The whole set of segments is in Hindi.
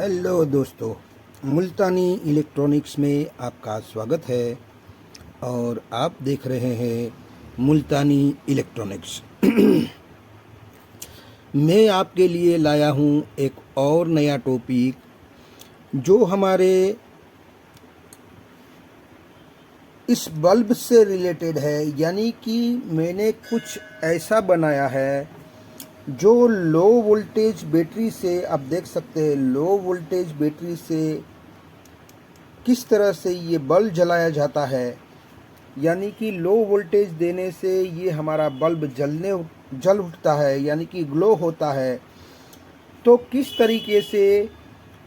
हेलो दोस्तों, मुल्तानी इलेक्ट्रॉनिक्स में आपका स्वागत है और आप देख रहे हैं मुल्तानी इलेक्ट्रॉनिक्स। मैं आपके लिए लाया हूं एक और नया टॉपिक जो हमारे इस बल्ब से रिलेटेड है। यानी कि मैंने कुछ ऐसा बनाया है जो लो वोल्टेज बैटरी से, आप देख सकते हैं लो वोल्टेज बैटरी से किस तरह से ये बल्ब जलाया जाता है। यानी कि लो वोल्टेज देने से ये हमारा बल्ब जल उठता है, यानी कि ग्लो होता है। तो किस तरीके से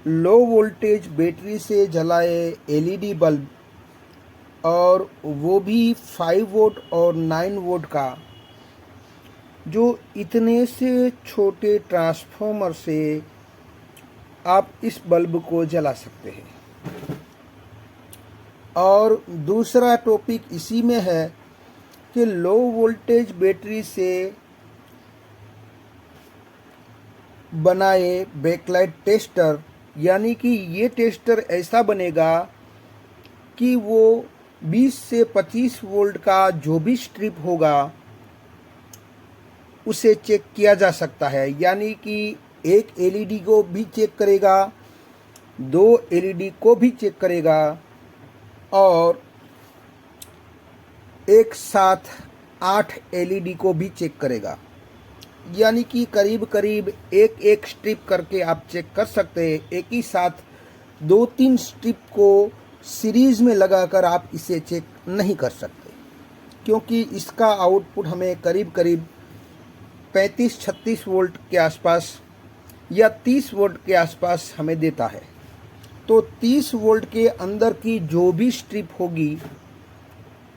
लो वोल्टेज बैटरी से जलाए एलईडी बल्ब, और वो भी 5 वोल्ट और 9 वोल्ट का, जो इतने से छोटे ट्रांसफार्मर से आप इस बल्ब को जला सकते हैं। और दूसरा टॉपिक इसी में है कि लो वोल्टेज बैटरी से बनाए बैकलाइट टेस्टर, यानी कि ये टेस्टर ऐसा बनेगा कि वो 20 से 25 वोल्ट का जो भी स्ट्रिप होगा उसे चेक किया जा सकता है। यानी कि एक एलईडी को भी चेक करेगा, 2 एलईडी को भी चेक करेगा, और एक साथ 8 एलईडी को भी चेक करेगा। यानी कि करीब करीब एक एक स्ट्रिप करके आप चेक कर सकते हैं। एक ही साथ 2-3 स्ट्रिप को सीरीज में लगाकर आप इसे चेक नहीं कर सकते, क्योंकि इसका आउटपुट हमें करीब करीब 35-36 वोल्ट के आसपास या 30 वोल्ट के आसपास हमें देता है। तो 30 वोल्ट के अंदर की जो भी स्ट्रिप होगी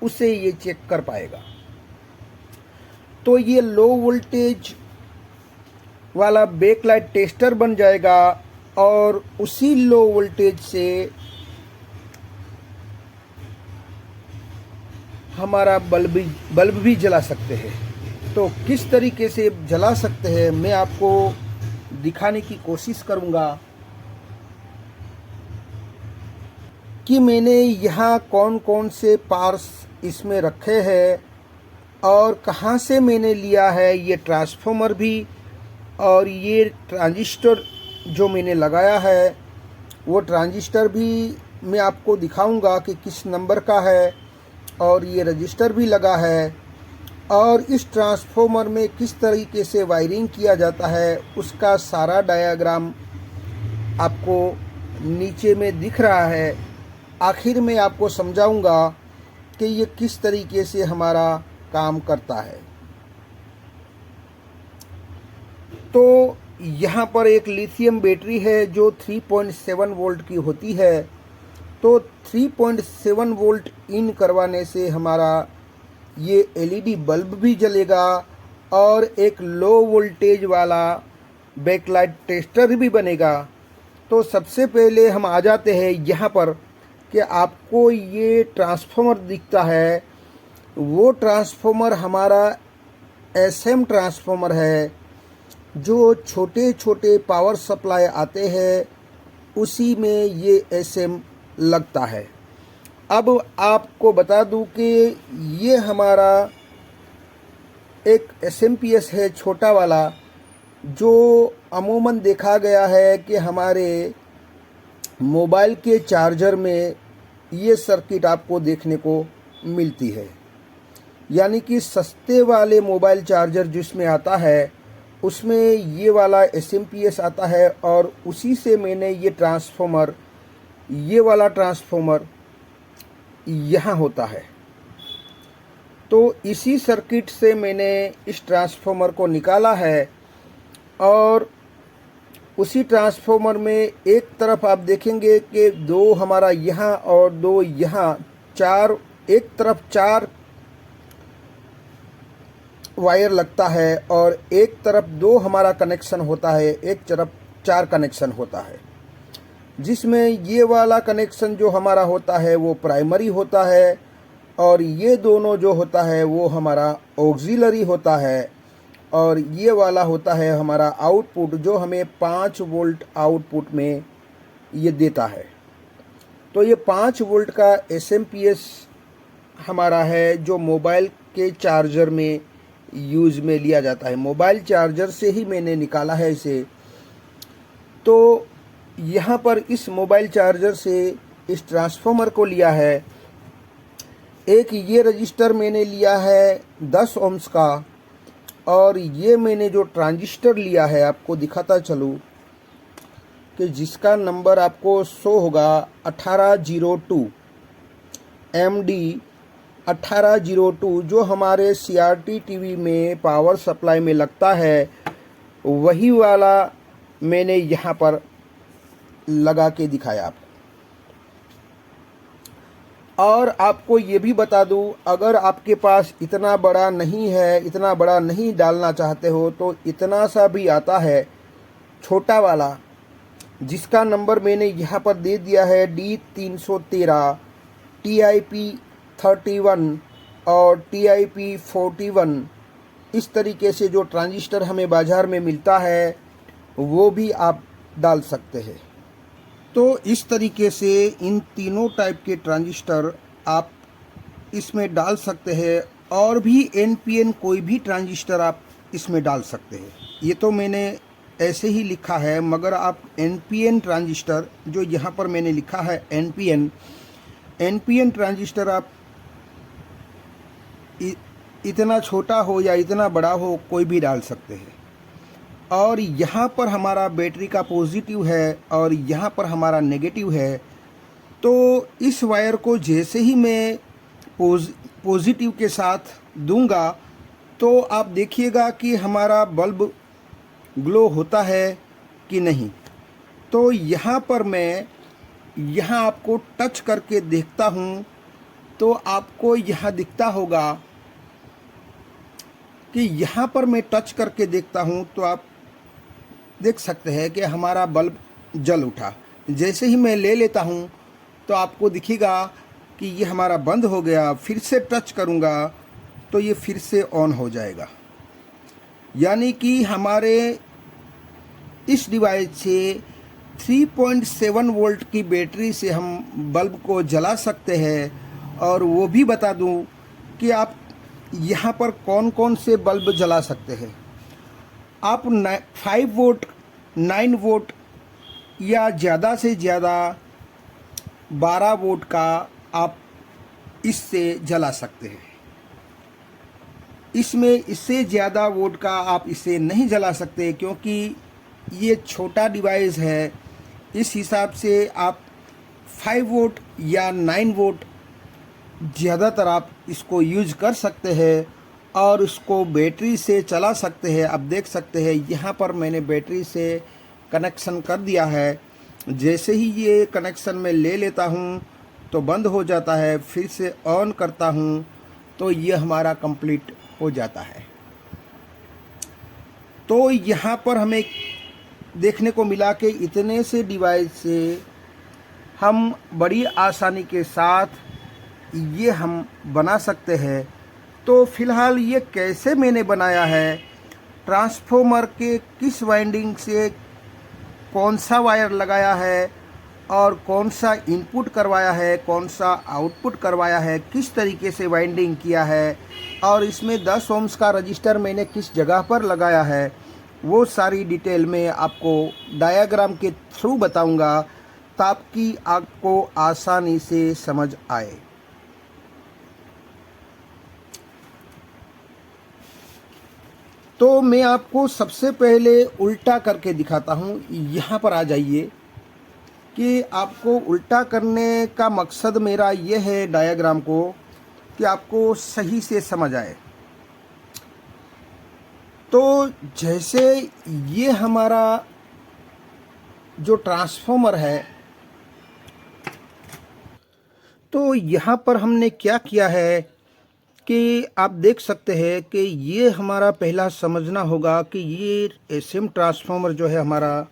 उसे ये चेक कर पाएगा। तो ये लो वोल्टेज वाला बैकलाइट टेस्टर बन जाएगा, और उसी लो वोल्टेज से हमारा बल्ब भी जला सकते हैं। तो किस तरीके से जला सकते हैं मैं आपको दिखाने की कोशिश करूंगा कि मैंने यहाँ कौन कौन से पार्ट्स इसमें रखे हैं और कहाँ से मैंने लिया है ये ट्रांसफार्मर भी, और ये ट्रांजिस्टर जो मैंने लगाया है वो ट्रांजिस्टर भी मैं आपको दिखाऊंगा कि किस नंबर का है, और ये रजिस्टर भी लगा है। और इस ट्रांसफार्मर में किस तरीके से वायरिंग किया जाता है उसका सारा डायग्राम आपको नीचे में दिख रहा है। आखिर में आपको समझाऊंगा कि ये किस तरीके से हमारा काम करता है। तो यहाँ पर एक लिथियम बैटरी है जो 3.7 वोल्ट की होती है। तो 3.7 वोल्ट इन करवाने से हमारा ये एलईडी बल्ब भी जलेगा, और एक लो वोल्टेज वाला बैकलाइट टेस्टर भी बनेगा। तो सबसे पहले हम आ जाते हैं यहाँ पर कि आपको ये ट्रांसफार्मर दिखता है, वो ट्रांसफार्मर हमारा एसएम ट्रांसफार्मर है। जो छोटे छोटे पावर सप्लाई आते हैं उसी में ये एसएम लगता है। अब आपको बता दूं कि ये हमारा एक एसएमपीएस है छोटा वाला, जो अमूमन देखा गया है कि हमारे मोबाइल के चार्जर में ये सर्किट आपको देखने को मिलती है। यानी कि सस्ते वाले मोबाइल चार्जर जिसमें आता है उसमें ये वाला एसएमपीएस आता है, और उसी से मैंने ये ट्रांसफार्मर, ये वाला ट्रांसफार्मर यहाँ होता है। तो इसी सर्किट से मैंने इस ट्रांसफार्मर को निकाला है, और उसी ट्रांसफार्मर में एक तरफ आप देखेंगे कि 2 हमारा यहाँ और 2 यहाँ, 4, एक तरफ 4 वायर लगता है, और एक तरफ 2 हमारा कनेक्शन होता है, एक तरफ 4 कनेक्शन होता है। जिसमें ये वाला कनेक्शन जो हमारा होता है वो प्राइमरी होता है, और ये दोनों जो होता है वो हमारा ऑक्सिलरी होता है, और ये वाला होता है हमारा आउटपुट, जो हमें 5 वोल्ट आउटपुट में ये देता है। तो ये 5 वोल्ट का एसएमपीएस हमारा है जो मोबाइल के चार्जर में यूज़ में लिया जाता है। मोबाइल चार्जर से ही मैंने निकाला है इसे। तो यहाँ पर इस मोबाइल चार्जर से इस ट्रांसफार्मर को लिया है। एक ये रजिस्टर मैंने लिया है 10 ओम्स का, और ये मैंने जो ट्रांजिस्टर लिया है आपको दिखाता चलूँ कि जिसका नंबर आपको शो होगा 1802 MD 1802, जो हमारे CRT टीवी में पावर सप्लाई में लगता है, वही वाला मैंने यहाँ पर लगा के दिखाया आपको। और आपको ये भी बता दूं, अगर आपके पास इतना बड़ा नहीं है, इतना बड़ा नहीं डालना चाहते हो, तो इतना सा भी आता है छोटा वाला, जिसका नंबर मैंने यहाँ पर दे दिया है D313 TIP31 और TIP41। इस तरीके से जो ट्रांजिस्टर हमें बाज़ार में मिलता है वो भी आप डाल सकते हैं। तो इस तरीके से इन तीनों टाइप के ट्रांजिस्टर आप इसमें डाल सकते हैं, और भी NPN कोई भी ट्रांजिस्टर आप इसमें डाल सकते हैं। ये तो मैंने ऐसे ही लिखा है, मगर आप NPN ट्रांजिस्टर, जो यहाँ पर मैंने लिखा है NPN ट्रांजिस्टर, आप इतना छोटा हो या इतना बड़ा हो कोई भी डाल सकते हैं। और यहाँ पर हमारा बैटरी का पॉजिटिव है और यहाँ पर हमारा नेगेटिव है। तो इस वायर को जैसे ही मैं पॉजिटिव के साथ दूंगा तो आप देखिएगा कि हमारा बल्ब ग्लो होता है कि नहीं। तो यहाँ पर मैं यहाँ आपको टच करके देखता हूँ, तो आपको यहाँ दिखता होगा कि यहाँ पर मैं टच करके देखता हूँ तो आप देख सकते हैं कि हमारा बल्ब जल उठा। जैसे ही मैं ले लेता हूँ तो आपको दिखेगा कि ये हमारा बंद हो गया। फिर से टच करूँगा तो ये फिर से ऑन हो जाएगा। यानी कि हमारे इस डिवाइस से 3.7 वोल्ट की बैटरी से हम बल्ब को जला सकते हैं। और वो भी बता दूं कि आप यहाँ पर कौन कौन से बल्ब जला सकते हैं। आप 5 वोल्ट, 9 वोल्ट या ज़्यादा से ज़्यादा 12 वोल्ट का आप इससे जला सकते हैं। इसमें इससे ज़्यादा वोल्ट का आप इसे नहीं जला सकते, क्योंकि ये छोटा डिवाइस है। इस हिसाब से आप 5 वोल्ट या 9 वोल्ट ज़्यादातर आप इसको यूज कर सकते हैं और इसको बैटरी से चला सकते हैं। आप देख सकते हैं यहाँ पर मैंने बैटरी से कनेक्शन कर दिया है। जैसे ही ये कनेक्शन मैं ले लेता हूँ तो बंद हो जाता है, फिर से ऑन करता हूँ तो ये हमारा कंप्लीट हो जाता है। तो यहाँ पर हमें देखने को मिला कि इतने से डिवाइस से हम बड़ी आसानी के साथ ये हम बना सकते हैं। तो फिलहाल ये कैसे मैंने बनाया है, ट्रांसफार्मर के किस वाइंडिंग से कौन सा वायर लगाया है और कौन सा इनपुट करवाया है, कौन सा आउटपुट करवाया है, किस तरीके से वाइंडिंग किया है, और इसमें 10 ओम्स का रजिस्टर मैंने किस जगह पर लगाया है, वो सारी डिटेल में आपको डायग्राम के थ्रू बताऊंगा ताकि आपको आसानी से समझ आए। तो मैं आपको सबसे पहले उल्टा करके दिखाता हूँ। यहाँ पर आ जाइए कि आपको उल्टा करने का मकसद मेरा ये है डायग्राम को कि आपको सही से समझ आए। तो जैसे ये हमारा जो ट्रांसफार्मर है, तो यहाँ पर हमने क्या किया है कि आप देख सकते हैं कि ये हमारा पहला समझना होगा कि ये एसएम ट्रांसफार्मर जो है हमारा,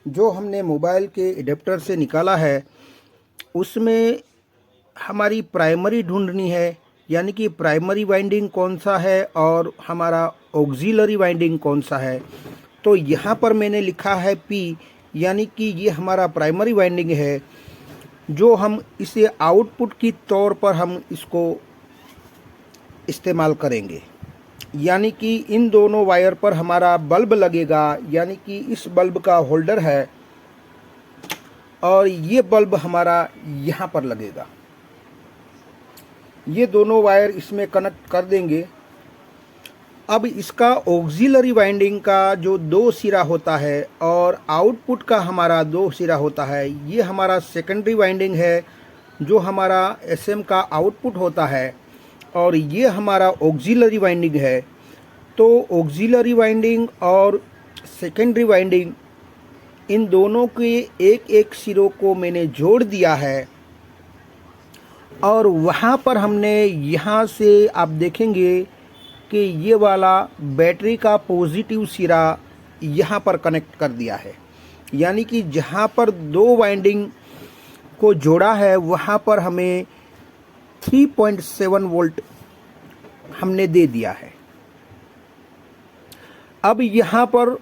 जो हमने मोबाइल के एडेप्टर से निकाला है, उसमें हमारी प्राइमरी ढूंढनी है, यानी कि प्राइमरी वाइंडिंग कौन सा है और हमारा ऑक्सिलरी वाइंडिंग कौन सा है। तो यहाँ पर मैंने लिखा है P यानी कि ये हमारा प्राइमरी वाइंडिंग है, जो हम इसे आउटपुट की तौर पर हम इसको इस्तेमाल करेंगे। यानी कि इन दोनों वायर पर हमारा बल्ब लगेगा, यानी कि इस बल्ब का होल्डर है और ये बल्ब हमारा यहाँ पर लगेगा। ये दोनों वायर इसमें कनेक्ट कर देंगे। अब इसका ऑक्सिलरी वाइंडिंग का जो 2 सिरा होता है और आउटपुट का हमारा 2 सिरा होता है, ये हमारा सेकेंडरी वाइंडिंग है जो हमारा एसएम का आउटपुट होता है, और ये हमारा ऑक्सिलरी वाइंडिंग है। तो ऑक्सिलरी वाइंडिंग और सेकेंडरी वाइंडिंग, इन दोनों के एक एक सिरों को मैंने जोड़ दिया है, और वहाँ पर हमने यहाँ से आप देखेंगे कि ये वाला बैटरी का पॉजिटिव सिरा यहाँ पर कनेक्ट कर दिया है। यानी कि जहाँ पर 2 वाइंडिंग को जोड़ा है वहाँ पर हमें 3.7 वोल्ट हमने दे दिया है। अब यहाँ पर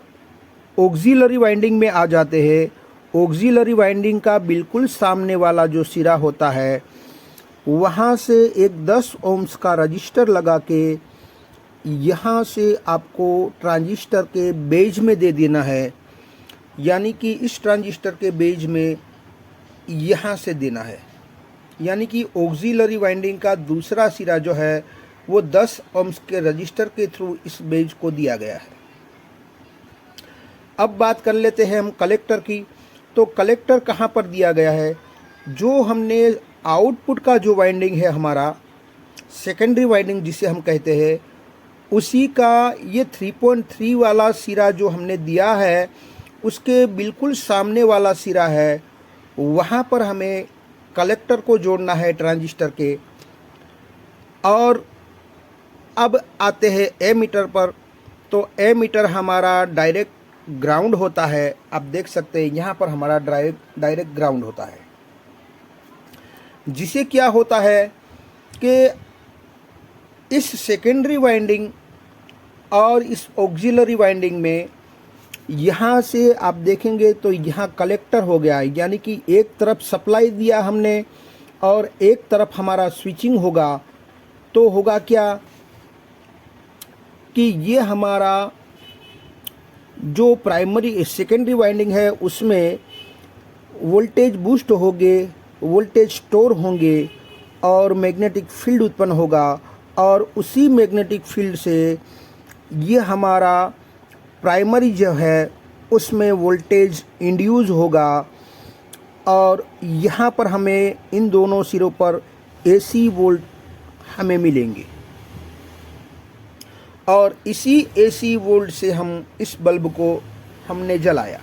ऑक्सिलरी वाइंडिंग में आ जाते हैं। ऑक्सिलरी वाइंडिंग का बिल्कुल सामने वाला जो सिरा होता है, वहाँ से एक 10 ओम्स का रजिस्टर लगा के यहाँ से आपको ट्रांजिस्टर के बेज में दे देना है। यानी कि इस ट्रांजिस्टर के बेज में यहाँ से देना है। यानी कि ऑक्सिलरी वाइंडिंग का दूसरा सिरा जो है वो 10 ओम्स के रजिस्टर के थ्रू इस बेज को दिया गया है। अब बात कर लेते हैं हम कलेक्टर की। तो कलेक्टर कहाँ पर दिया गया है? जो हमने आउटपुट का जो वाइंडिंग है हमारा सेकेंडरी वाइंडिंग जिसे हम कहते हैं, उसी का ये 3.3 वाला सिरा जो हमने दिया है, उसके बिल्कुल सामने वाला सिरा है, वहाँ पर हमें कलेक्टर को जोड़ना है ट्रांजिस्टर के। और अब आते हैं एमीटर पर। तो एमीटर हमारा डायरेक्ट ग्राउंड होता है। आप देख सकते हैं यहाँ पर हमारा डायरेक्ट ग्राउंड होता है, जिसे क्या होता है कि इस सेकेंडरी वाइंडिंग और इस ऑक्सिलरी वाइंडिंग में यहाँ से आप देखेंगे तो यहाँ कलेक्टर हो गया है। यानी कि एक तरफ सप्लाई दिया हमने और एक तरफ हमारा स्विचिंग होगा। तो होगा क्या कि ये हमारा जो प्राइमरी सेकेंडरी वाइंडिंग है उसमें वोल्टेज बूस्ट होंगे, वोल्टेज स्टोर होंगे और मैग्नेटिक फील्ड उत्पन्न होगा, और उसी मैग्नेटिक फील्ड से ये हमारा प्राइमरी जो है उसमें वोल्टेज इंड्यूस होगा, और यहाँ पर हमें इन दोनों सिरों पर एसी वोल्ट हमें मिलेंगे, और इसी एसी वोल्ट से हम इस बल्ब को हमने जलाया।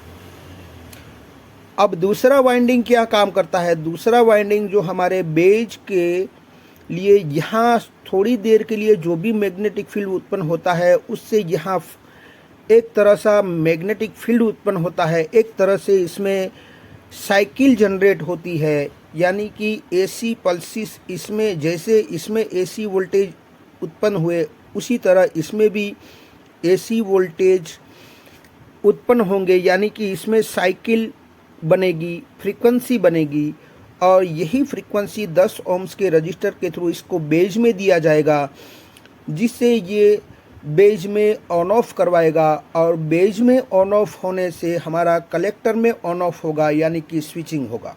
अब दूसरा वाइंडिंग क्या काम करता है? दूसरा वाइंडिंग जो हमारे बेज के लिए यहाँ थोड़ी देर के लिए जो भी मैग्नेटिक फील्ड उत्पन्न होता है, उससे यहाँ एक तरह सा मैग्नेटिक फील्ड उत्पन्न होता है, एक तरह से इसमें साइकिल जनरेट होती है। यानी कि एसी पल्सिस इसमें, जैसे इसमें एसी वोल्टेज उत्पन्न हुए उसी तरह इसमें भी एसी वोल्टेज उत्पन्न होंगे। यानी कि इसमें साइकिल बनेगी, फ्रीक्वेंसी बनेगी, और यही फ्रीक्वेंसी 10 ओम्स के रजिस्टर के थ्रू इसको बेज में दिया जाएगा, जिससे ये बेज में ऑन ऑफ करवाएगा, और बेज में ऑन ऑफ होने से हमारा कलेक्टर में ऑन ऑफ होगा, यानी कि स्विचिंग होगा,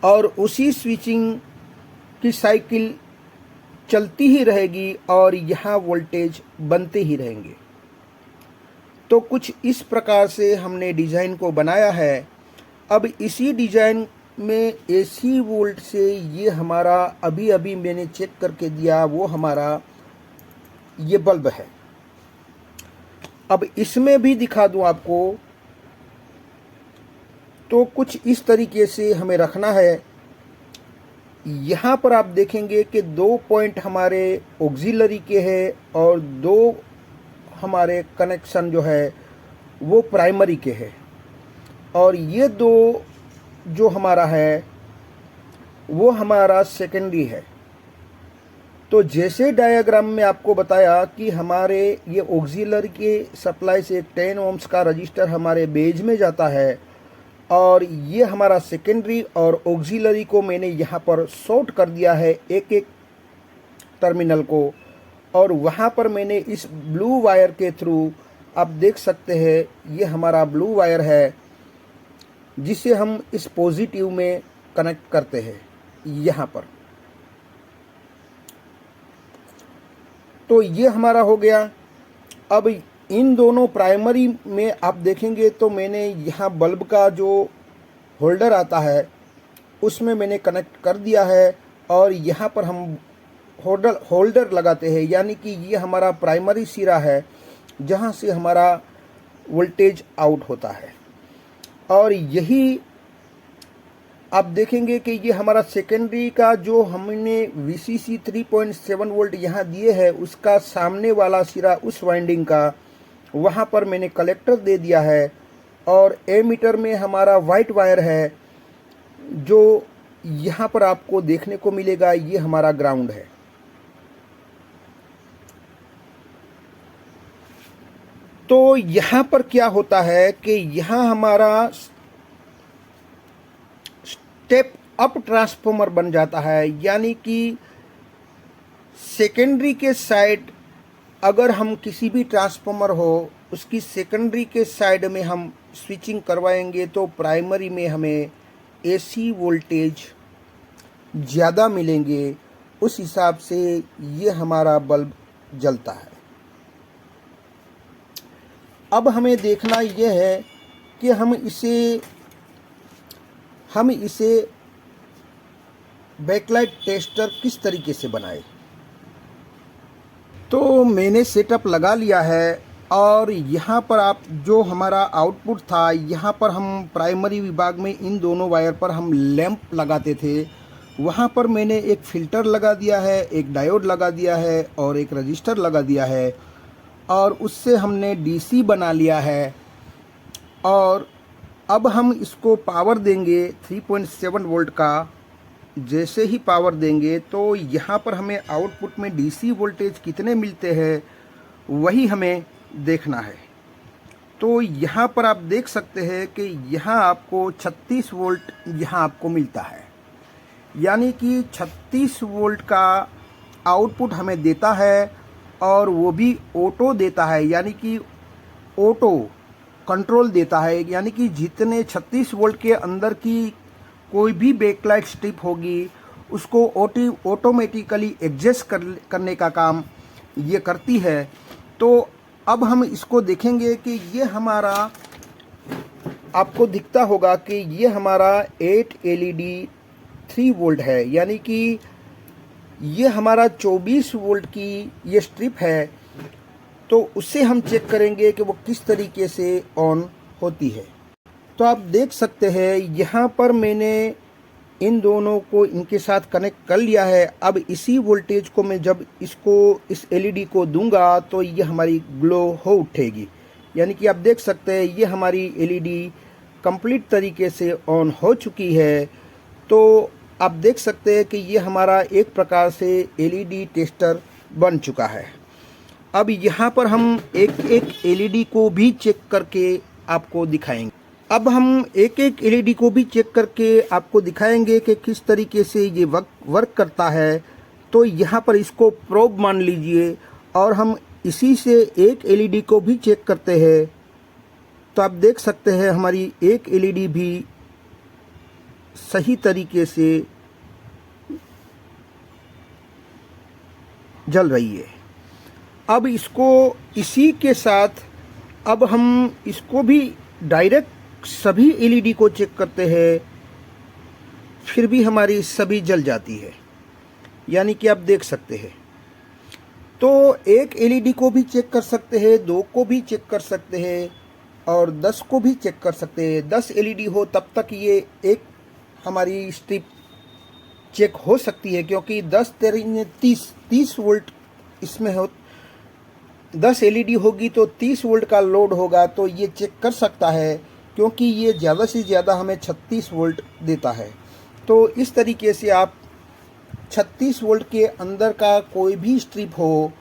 और उसी स्विचिंग की साइकिल चलती ही रहेगी और यहाँ वोल्टेज बनते ही रहेंगे। तो कुछ इस प्रकार से हमने डिज़ाइन को बनाया है। अब इसी डिज़ाइन में एसी वोल्ट से ये हमारा अभी मैंने चेक करके दिया, वो हमारा ये बल्ब है। अब इसमें भी दिखा दूं आपको, तो कुछ इस तरीके से हमें रखना है। यहाँ पर आप देखेंगे कि 2 पॉइंट हमारे ऑक्सिलरी के हैं और 2 हमारे कनेक्शन जो है वो प्राइमरी के हैं, और ये 2 जो हमारा है वो हमारा सेकेंडरी है। तो जैसे डायग्राम में आपको बताया कि हमारे ये ऑक्सिलरी के सप्लाई से 10 ओम्स का रजिस्टर हमारे बेज में जाता है, और ये हमारा सेकेंडरी और ऑक्सिलरी को मैंने यहाँ पर शॉर्ट कर दिया है एक एक टर्मिनल को, और वहाँ पर मैंने इस ब्लू वायर के थ्रू, आप देख सकते हैं ये हमारा ब्लू वायर है जिसे हम इस पॉजिटिव में कनेक्ट करते हैं यहाँ पर। तो ये हमारा हो गया। अब इन दोनों प्राइमरी में आप देखेंगे तो मैंने यहाँ बल्ब का जो होल्डर आता है उसमें मैंने कनेक्ट कर दिया है, और यहाँ पर हम होल्डर लगाते हैं, यानी कि ये हमारा प्राइमरी सिरा है जहाँ से हमारा वोल्टेज आउट होता है। और यही आप देखेंगे कि ये हमारा सेकेंडरी का जो हमने VCC 3.7 वोल्ट यहाँ दिए है उसका सामने वाला सिरा उस वाइंडिंग का वहाँ पर मैंने कलेक्टर दे दिया है, और एमीटर में हमारा वाइट वायर है जो यहाँ पर आपको देखने को मिलेगा, ये हमारा ग्राउंड है। तो यहाँ पर क्या होता है कि यहाँ हमारा स्टेप अप ट्रांसफॉर्मर बन जाता है, यानी कि सेकेंडरी के साइड अगर हम किसी भी ट्रांसफॉर्मर हो उसकी सेकेंडरी के साइड में हम स्विचिंग करवाएंगे तो प्राइमरी में हमें AC वोल्टेज ज़्यादा मिलेंगे, उस हिसाब से ये हमारा बल्ब जलता है। अब हमें देखना यह है कि हम इसे बैकलाइट टेस्टर किस तरीके से बनाए। तो मैंने सेटअप लगा लिया है, और यहाँ पर आप जो हमारा आउटपुट था यहाँ पर हम प्राइमरी विभाग में इन दोनों वायर पर हम लैंप लगाते थे, वहाँ पर मैंने एक फ़िल्टर लगा दिया है, एक डायोड लगा दिया है और एक रजिस्टर लगा दिया है, और उससे हमने DC बना लिया है। और अब हम इसको पावर देंगे 3.7 वोल्ट का। जैसे ही पावर देंगे तो यहाँ पर हमें आउटपुट में DC वोल्टेज कितने मिलते हैं वही हमें देखना है। तो यहाँ पर आप देख सकते हैं कि यहाँ आपको 36 वोल्ट यहाँ आपको मिलता है, यानी कि 36 वोल्ट का आउटपुट हमें देता है, और वो भी ऑटो देता है, यानी कि ऑटो कंट्रोल देता है, यानी कि जितने 36 वोल्ट के अंदर की कोई भी बैकलाइट स्ट्रिप होगी उसको ऑटोमेटिकली एडजस्ट करने का काम ये करती है। तो अब हम इसको देखेंगे कि ये हमारा, आपको दिखता होगा कि ये हमारा 8 LED 3 वोल्ट है, यानी कि ये हमारा 24 वोल्ट की ये स्ट्रिप है। तो उससे हम चेक करेंगे कि वो किस तरीके से ऑन होती है। तो आप देख सकते हैं यहाँ पर मैंने इन दोनों को इनके साथ कनेक्ट कर लिया है। अब इसी वोल्टेज को मैं जब इस LED को दूंगा तो ये हमारी ग्लो हो उठेगी, यानी कि आप देख सकते हैं ये हमारी LED कंप्लीट तरीके से ऑन हो चुकी है। तो आप देख सकते हैं कि ये हमारा एक प्रकार से LED टेस्टर बन चुका है। अब यहाँ पर हम एक एक LED को भी चेक करके आपको दिखाएंगे। अब हम एक एक LED को भी चेक करके आपको दिखाएंगे कि किस तरीके से ये वर्क करता है। तो यहाँ पर इसको प्रोब मान लीजिए, और हम इसी से एक LED को भी चेक करते हैं। तो आप देख सकते हैं हमारी एक LED भी सही तरीके से जल रही है। अब इसको इसी के साथ अब हम इसको भी डायरेक्ट सभी LED को चेक करते हैं, फिर भी हमारी सभी जल जाती है, यानी कि आप देख सकते हैं। तो एक LED को भी चेक कर सकते हैं, 2 को भी चेक कर सकते हैं, और 10 को भी चेक कर सकते हैं। 10 LED हो तब तक ये एक हमारी स्ट्रिप चेक हो सकती है, क्योंकि 10 30 वोल्ट इसमें हो। 10 LED होगी तो 30 वोल्ट का लोड होगा, तो ये चेक कर सकता है, क्योंकि ये ज़्यादा से ज़्यादा हमें 36 वोल्ट देता है। तो इस तरीके से आप 36 वोल्ट के अंदर का कोई भी स्ट्रिप हो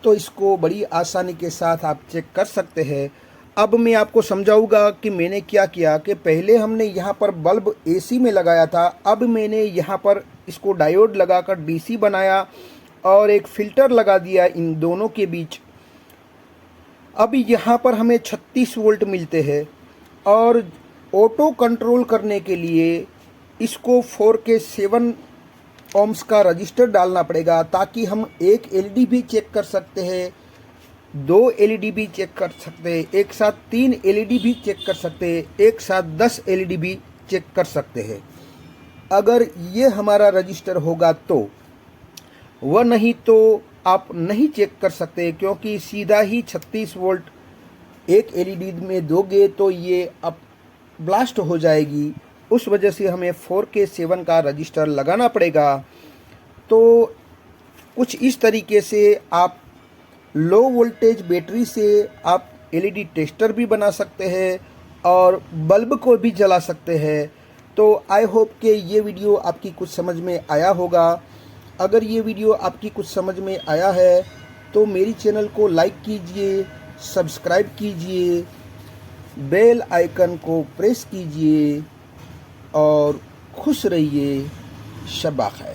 तो इसको बड़ी आसानी के साथ आप चेक कर सकते हैं। अब मैं आपको समझाऊंगा कि मैंने क्या किया कि पहले हमने यहाँ पर बल्ब एसी में लगाया था, अब मैंने यहाँ पर इसको डायोड लगाकर डीसी बनाया और एक फ़िल्टर लगा दिया इन दोनों के बीच। अब यहाँ पर हमें 36 वोल्ट मिलते हैं और ऑटो कंट्रोल करने के लिए इसको 4K 7 ओम्स का रजिस्टर डालना पड़ेगा, ताकि हम एक एलईडी भी चेक कर सकते हैं, 2 एलईडी भी चेक कर सकते हैं, एक साथ 3 एलईडी भी चेक कर सकते हैं, एक साथ 10 एलईडी भी चेक कर सकते हैं। अगर ये हमारा रजिस्टर होगा तो, वह नहीं तो आप नहीं चेक कर सकते, क्योंकि सीधा ही 36 वोल्ट एक एलईडी में दोगे तो ये अब ब्लास्ट हो जाएगी। उस वजह से हमें 4K 7 का रजिस्टर लगाना पड़ेगा। तो कुछ इस तरीके से आप लो वोल्टेज बैटरी से आप एलईडी टेस्टर भी बना सकते हैं और बल्ब को भी जला सकते हैं। तो आई होप कि ये वीडियो आपकी कुछ समझ में आया होगा। अगर ये वीडियो आपकी कुछ समझ में आया है तो मेरी चैनल को लाइक कीजिए, सब्सक्राइब कीजिए, बेल आइकन को प्रेस कीजिए और खुश रहिए। शब्बा खैर।